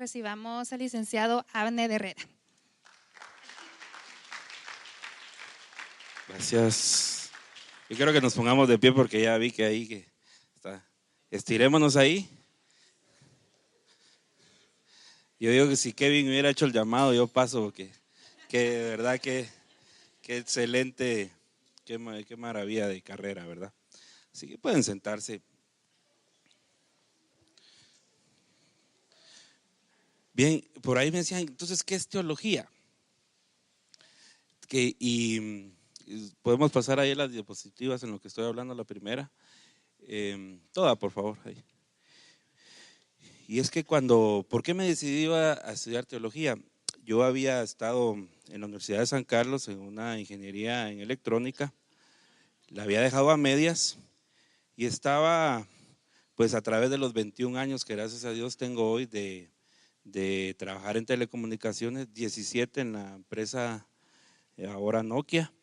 Recibamos al licenciado Abner Herrera. Gracias. Yo quiero que nos pongamos de pie porque ya vi que ahí que está. Estirémonos ahí. Yo digo que si Kevin hubiera hecho el llamado, yo paso porque de verdad que excelente, qué maravilla de carrera, ¿verdad? Así que pueden sentarse. Bien, por ahí me decían, entonces, ¿qué es teología? Y podemos pasar ahí las diapositivas en lo que estoy hablando, la primera. Toda, por favor. Ahí. Y es que ¿por qué me decidí a estudiar teología? Yo había estado en la Universidad de San Carlos en una ingeniería en electrónica, la había dejado a medias y estaba, pues a través de los 21 años que gracias a Dios tengo hoy de trabajar en telecomunicaciones, 17 en la empresa ahora Nokia.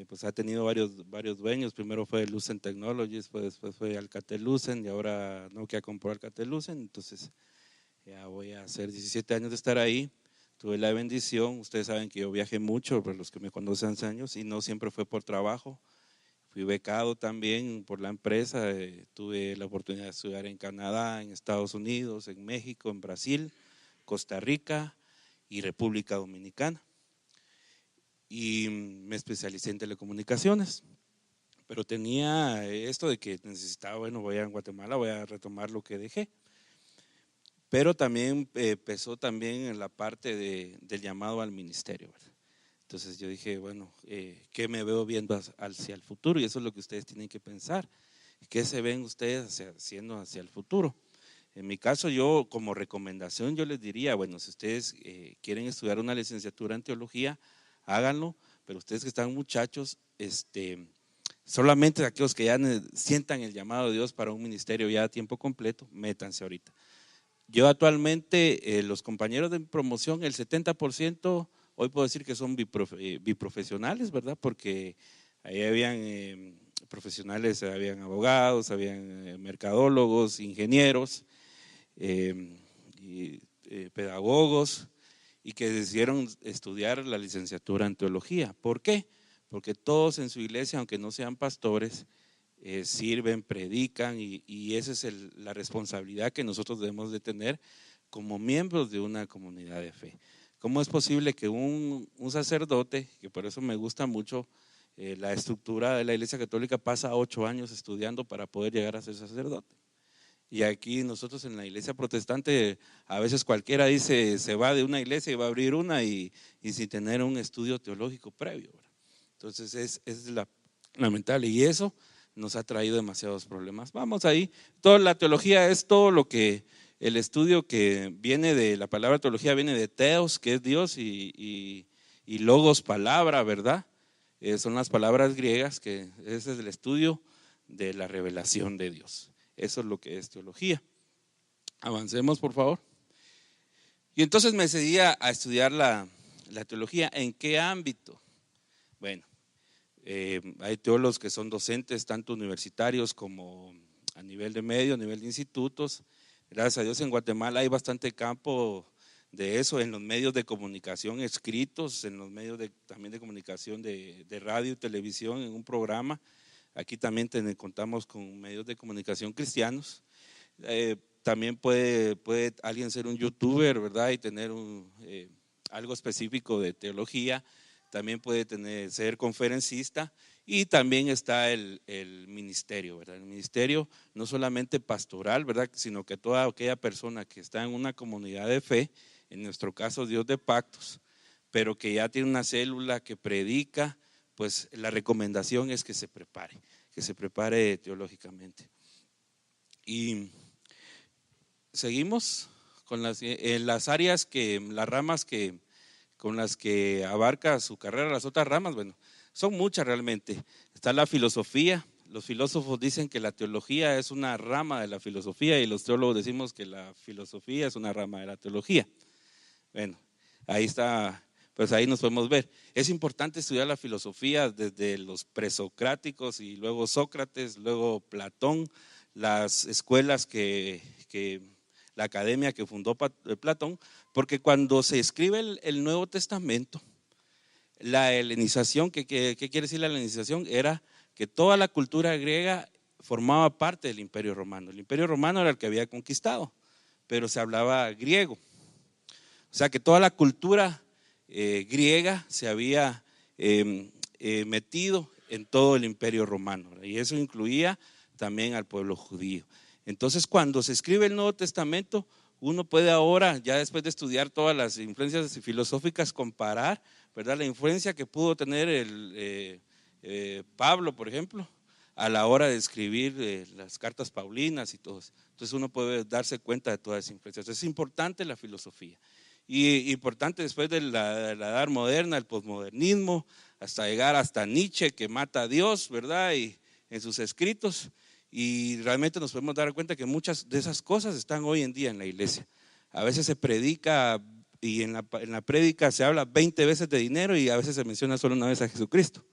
Pues ha tenido varios dueños. Primero fue Lucent Technologies, después fue Alcatel-Lucent y ahora Nokia compró Alcatel-Lucent. Entonces ya voy a hacer 17 años de estar ahí. Tuve la bendición, ustedes saben que yo viajé mucho, por los que me conocen hace años, y no siempre fue por trabajo. Fui becado también por la empresa, tuve la oportunidad de estudiar en Canadá, en Estados Unidos, en México, en Brasil, Costa Rica y República Dominicana. Y me especialicé en telecomunicaciones, pero tenía esto de que necesitaba, bueno, voy a Guatemala, voy a retomar lo que dejé. Pero también empezó también en la parte del llamado al ministerio, ¿verdad? Entonces yo dije, bueno, ¿qué me veo viendo hacia el futuro? Y eso es lo que ustedes tienen que pensar. ¿Qué se ven ustedes haciendo hacia el futuro? En mi caso, yo como recomendación, yo les diría, bueno, si ustedes quieren estudiar una licenciatura en teología, háganlo, pero ustedes que están muchachos, solamente aquellos que ya sientan el llamado de Dios para un ministerio ya a tiempo completo, métanse ahorita. Yo actualmente, los compañeros de promoción, el 70%, hoy puedo decir que son biprofesionales, ¿verdad? Porque ahí habían profesionales, habían abogados, habían mercadólogos, ingenieros, pedagogos, y que decidieron estudiar la licenciatura en teología. ¿Por qué? Porque todos en su iglesia, aunque no sean pastores, sirven, predican y esa es la responsabilidad que nosotros debemos de tener como miembros de una comunidad de fe. ¿Cómo es posible que un sacerdote, que por eso me gusta mucho la estructura de la Iglesia Católica, pasa 8 años estudiando para poder llegar a ser sacerdote? Y aquí nosotros en la iglesia protestante, a veces cualquiera dice, se va de una iglesia y va a abrir una y sin tener un estudio teológico previo, ¿verdad? Entonces es lamentable y eso nos ha traído demasiados problemas. Vamos ahí, toda la teología es todo lo que, el estudio que viene de la palabra teología viene de Theos, que es Dios, y logos, palabra, ¿verdad? Son las palabras griegas, que ese es el estudio de la revelación de Dios. Eso es lo que es teología. Avancemos, por favor. Y entonces me decidí a estudiar la teología. ¿En qué ámbito? Bueno, hay teólogos que son docentes, tanto universitarios como a nivel de medio, a nivel de institutos. Gracias a Dios en Guatemala hay bastante campo de eso en los medios de comunicación escritos, en los medios también de comunicación de radio y televisión, en un programa. Aquí también contamos con medios de comunicación cristianos. También puede alguien ser un youtuber, ¿verdad? Y tener algo específico de teología. También puede ser conferencista. Y también está el ministerio, ¿verdad? El ministerio no solamente pastoral, ¿verdad? Sino que toda aquella persona que está en una comunidad de fe, en nuestro caso Dios de Pactos, pero que ya tiene una célula que predica, pues la recomendación es que se prepare teológicamente. Y seguimos con las áreas las ramas con las que abarca su carrera, las otras ramas, bueno, son muchas realmente. Está la filosofía. Los filósofos dicen que la teología es una rama de la filosofía y los teólogos decimos que la filosofía es una rama de la teología. Bueno, ahí está, pues ahí nos podemos ver. Es importante estudiar la filosofía desde los presocráticos y luego Sócrates, luego Platón, las escuelas que la academia que fundó Platón, porque cuando se escribe el Nuevo Testamento, la helenización, ¿qué quiere decir la helenización? Era que toda la cultura griega formaba parte del Imperio Romano. El Imperio Romano era el que había conquistado, pero se hablaba griego. O sea que toda la cultura griega se había metido en todo el Imperio Romano, y eso incluía también al pueblo judío. Entonces, cuando se escribe el Nuevo Testamento, uno puede ahora, ya después de estudiar todas las influencias filosóficas, comparar, ¿verdad?, la influencia que pudo tener Pablo, por ejemplo, a la hora de escribir las cartas paulinas y todo eso. Entonces uno puede darse cuenta de todas esas influencias. Es importante la filosofía, y importante después de la edad moderna, el posmodernismo, hasta llegar hasta Nietzsche, que mata a Dios, ¿verdad?, y en sus escritos. Y realmente nos podemos dar cuenta que muchas de esas cosas están hoy en día en la iglesia. A veces se predica, y en la prédica se habla 20 veces de dinero, y a veces se menciona solo una vez a Jesucristo,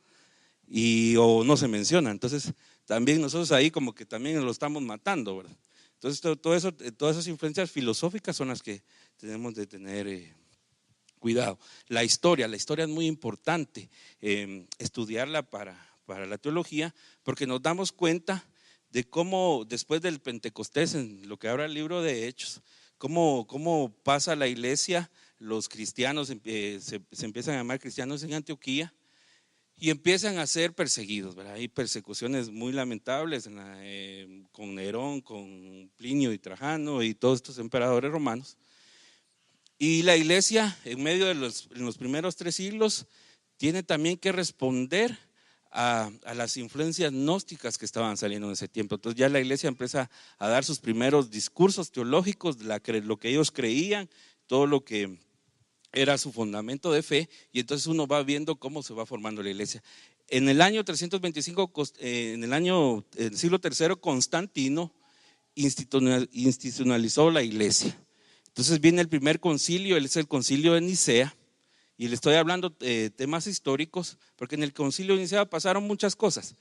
o no se menciona. Entonces también nosotros ahí como que también lo estamos matando, ¿verdad? Entonces todas esas influencias filosóficas son las que tenemos de tener cuidado. La historia es muy importante estudiarla para la teología, porque nos damos cuenta de cómo después del Pentecostés, en lo que habla el libro de Hechos, cómo pasa la iglesia, los cristianos se empiezan a llamar cristianos en Antioquía, y empiezan a ser perseguidos, ¿verdad? Hay persecuciones muy lamentables con Nerón, con Plinio y Trajano y todos estos emperadores romanos. Y la iglesia, en medio de en los primeros 3 siglos, tiene también que responder a las influencias gnósticas que estaban saliendo en ese tiempo. Entonces ya la iglesia empieza a dar sus primeros discursos teológicos, lo que ellos creían, todo lo que era su fundamento de fe, y entonces uno va viendo cómo se va formando la iglesia. En el año 325, en el siglo III, Constantino institucionalizó la iglesia. Entonces viene el primer concilio, es el concilio de Nicea, y le estoy hablando de temas históricos, porque en el concilio de Nicea pasaron muchas cosas.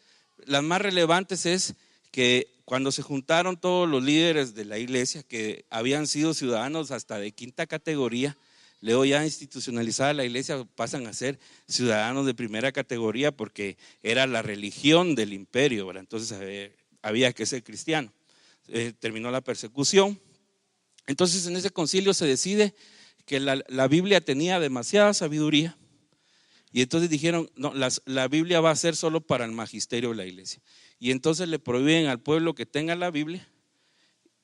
Las más relevantes es que cuando se juntaron todos los líderes de la iglesia, que habían sido ciudadanos hasta de 5ª categoría, luego ya institucionalizada la iglesia, pasan a ser ciudadanos de 1ª categoría, porque era la religión del imperio, ¿verdad? Entonces había que ser cristiano. Terminó la persecución. Entonces en ese concilio se decide que la Biblia tenía demasiada sabiduría, y entonces dijeron, no, la Biblia va a ser solo para el magisterio de la iglesia, y entonces le prohíben al pueblo que tenga la Biblia,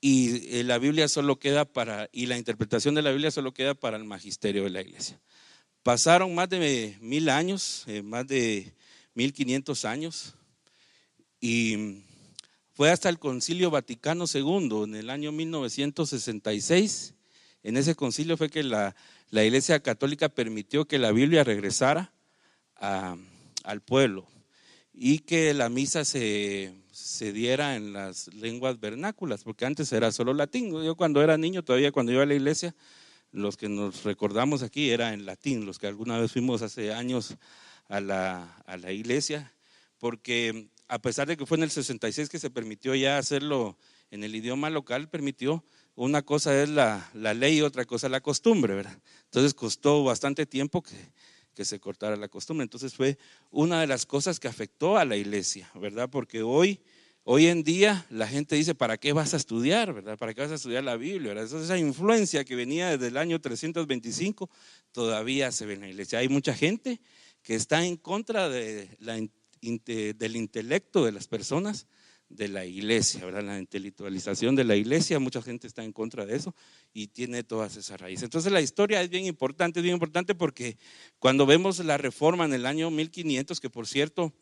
y la Biblia solo queda y la interpretación de la Biblia solo queda para el magisterio de la iglesia. Pasaron más de 1000 años, más de 1500 años, y fue hasta el Concilio Vaticano II, en el año 1966. En ese concilio fue que la Iglesia Católica permitió que la Biblia regresara al pueblo, y que la misa se diera en las lenguas vernáculas, porque antes era solo latín. Yo cuando era niño, todavía cuando iba a la iglesia, los que nos recordamos aquí era en latín, los que alguna vez fuimos hace años a la iglesia, porque a pesar de que fue en el 66 que se permitió ya hacerlo en el idioma local, permitió. Una cosa es la ley y otra cosa la costumbre, ¿verdad? Entonces costó bastante tiempo que se cortara la costumbre. Entonces fue una de las cosas que afectó a la iglesia, ¿verdad? Porque hoy en día la gente dice, ¿para qué vas a estudiar, verdad? ¿Para qué vas a estudiar la Biblia, verdad? Entonces esa influencia que venía desde el año 325 todavía se ve en la iglesia. Hay mucha gente que está en contra del intelecto de las personas de la iglesia, ¿verdad? La intelectualización de la iglesia, mucha gente está en contra de eso, y tiene todas esas raíces. Entonces la historia es bien importante, porque cuando vemos la reforma en el año 1500, que por cierto,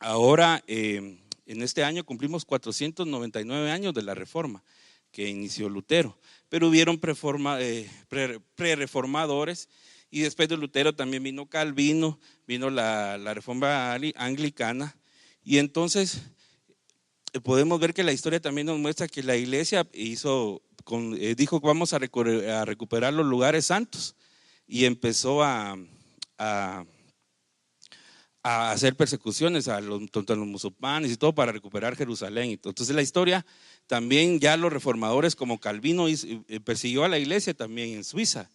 ahora en este año cumplimos 499 años de la reforma que inició Lutero, pero hubieron pre-reformadores, y después de Lutero también vino Calvino, vino la reforma anglicana, y entonces podemos ver que la historia también nos muestra que la iglesia dijo que vamos a recuperar los lugares santos, y empezó a a hacer persecuciones tanto a los musulmanes y todo para recuperar Jerusalén. Entonces la historia también, ya los reformadores como Calvino persiguió a la iglesia también en Suiza,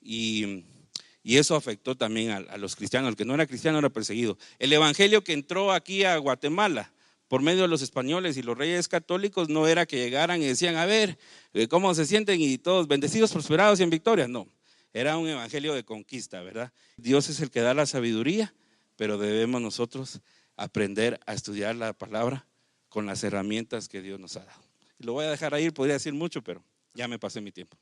y eso afectó también a los cristianos. El que no era cristiano era perseguido. El evangelio que entró aquí a Guatemala por medio de los españoles y los reyes católicos no era que llegaran y decían, a ver, ¿cómo se sienten? Y todos bendecidos, prosperados y en victoria. No, era un evangelio de conquista, ¿verdad? Dios es el que da la sabiduría, pero debemos nosotros aprender a estudiar la palabra con las herramientas que Dios nos ha dado. Lo voy a dejar ahí, podría decir mucho, pero ya me pasé mi tiempo.